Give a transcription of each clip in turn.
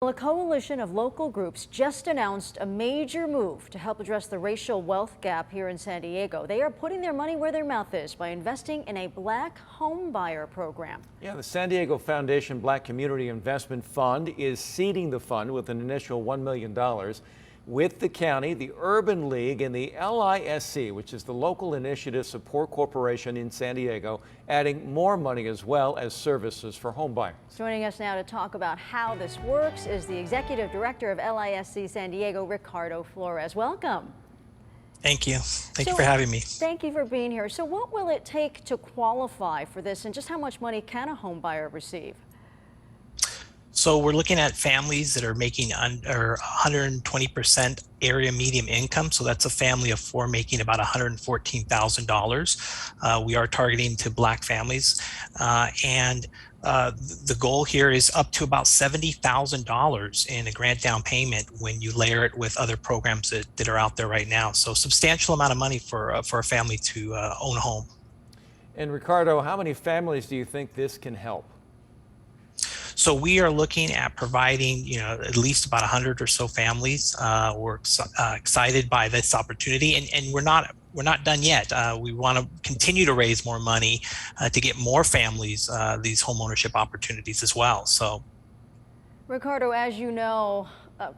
Well, a coalition of local groups just announced a major move to help address the racial wealth gap here in San Diego. They are putting their money where their mouth is by investing in a black home buyer program. Yeah, the San Diego Foundation Black Community Investment Fund is seeding the fund with an initial $1 million. With the county, the Urban League, and the LISC, which is the Local Initiative Support Corporation in San Diego, adding more money as well as services for home buyers. Joining us now to talk about how this works is the Executive Director of LISC San Diego, Ricardo Flores. Welcome. Thank you. Thank you for having me. Thank you for being here. So what will it take to qualify for this, and just how much money can a home buyer receive? So we're looking at families that are making under 120% area median income. So that's a family of four making about $114,000. We are targeting to Black families. The goal here is up to about $70,000 in a grant down payment when you layer it with other programs that are out there right now. So substantial amount of money for a family to own a home. And Ricardo, how many families do you think this can help? So we are looking at providing, at least about 100 or so families. We're excited by this opportunity, and we're not done yet. We want to continue to raise more money to get more families these home ownership opportunities as well. So, Ricardo, as you know,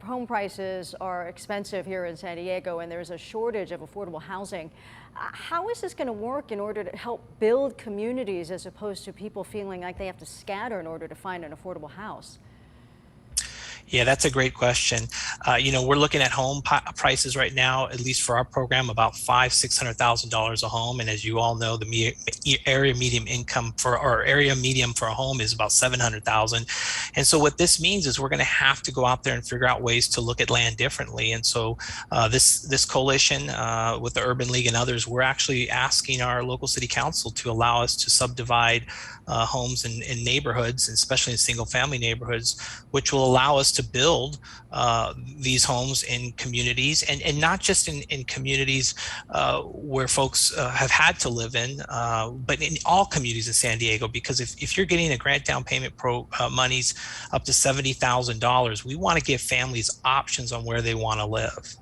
home prices are expensive here in San Diego, and there's a shortage of affordable housing. How is this going to work in order to help build communities as opposed to people feeling like they have to scatter in order to find an affordable house? Yeah, that's a great question. We're looking at home prices right now, at least for our program, about $600,000 a home. And as you all know, the area median income for our area median for a home is about $700,000. And so what this means is we're going to have to go out there and figure out ways to look at land differently. And so this coalition with the Urban League and others, we're actually asking our local city council to allow us to subdivide homes in neighborhoods, especially in single family neighborhoods, which will allow us to build these homes in communities, and not just in communities where folks have had to live in, but in all communities in San Diego. Because if you're getting a grant down payment monies up to $70,000, we want to give families options on where they want to live.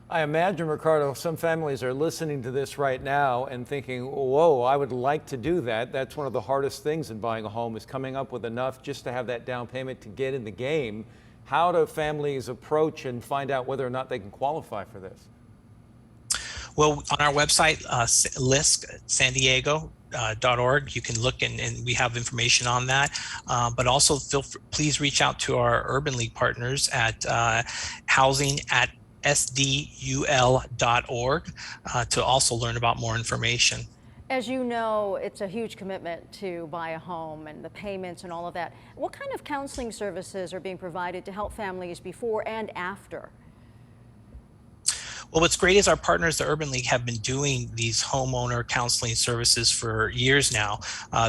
I imagine, Ricardo, some families are listening to this right now and thinking, whoa, I would like to do that. That's one of the hardest things in buying a home, is coming up with enough just to have that down payment to get in the game. How do families approach and find out whether or not they can qualify for this? Well, on our website, LISC San Diego. .org. You can look and we have information on that. But also please reach out to our Urban League partners at housing@sdul.org to also learn about more information. As you know, it's a huge commitment to buy a home, and the payments and all of that. What kind of counseling services are being provided to help families before and after? Well, what's great is our partners, the Urban League, have been doing these homeowner counseling services for years now.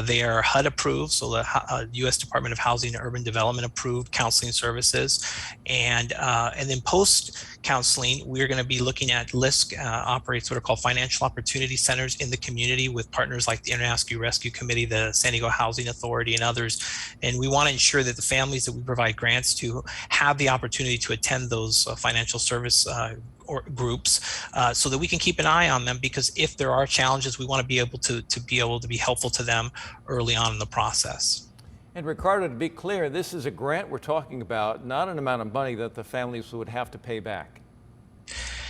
They are HUD approved, so the U.S. Department of Housing and Urban Development approved counseling services. And then post counseling, we're going to be looking at LISC operates what are called financial opportunity centers in the community with partners like the International Rescue Committee, the San Diego Housing Authority, and others. And we want to ensure that the families that we provide grants to have the opportunity to attend those financial service or groups so that we can keep an eye on them, because if there are challenges, we want to be able to be helpful to them early on in the process. And Ricardo, to be clear, this is a grant we're talking about, not an amount of money that the families would have to pay back.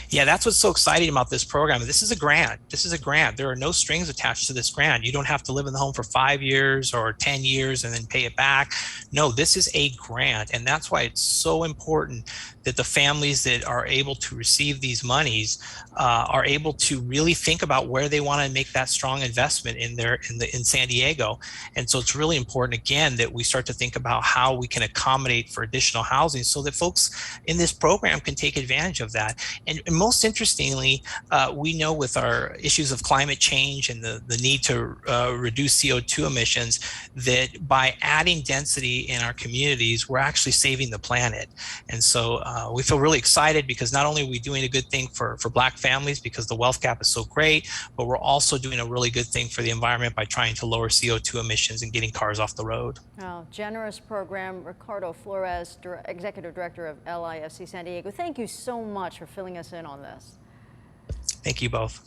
Yeah, that's what's so exciting about this program. This is a grant. This is a grant. There are no strings attached to this grant. You don't have to live in the home for 5 years or 10 years and then pay it back. No, this is a grant. And that's why it's so important that the families that are able to receive these monies are able to really think about where they want to make that strong investment in San Diego. And so it's really important, again, that we start to think about how we can accommodate for additional housing so that folks in this program can take advantage of that. And most interestingly, we know with our issues of climate change and the need to reduce CO2 emissions, that by adding density in our communities, we're actually saving the planet. And so we feel really excited because not only are we doing a good thing for Black families because the wealth gap is so great, but we're also doing a really good thing for the environment by trying to lower CO2 emissions and getting cars off the road. Oh, generous program. Ricardo Flores, Executive Director of LISC San Diego. Thank you so much for filling us in on this. Thank you both.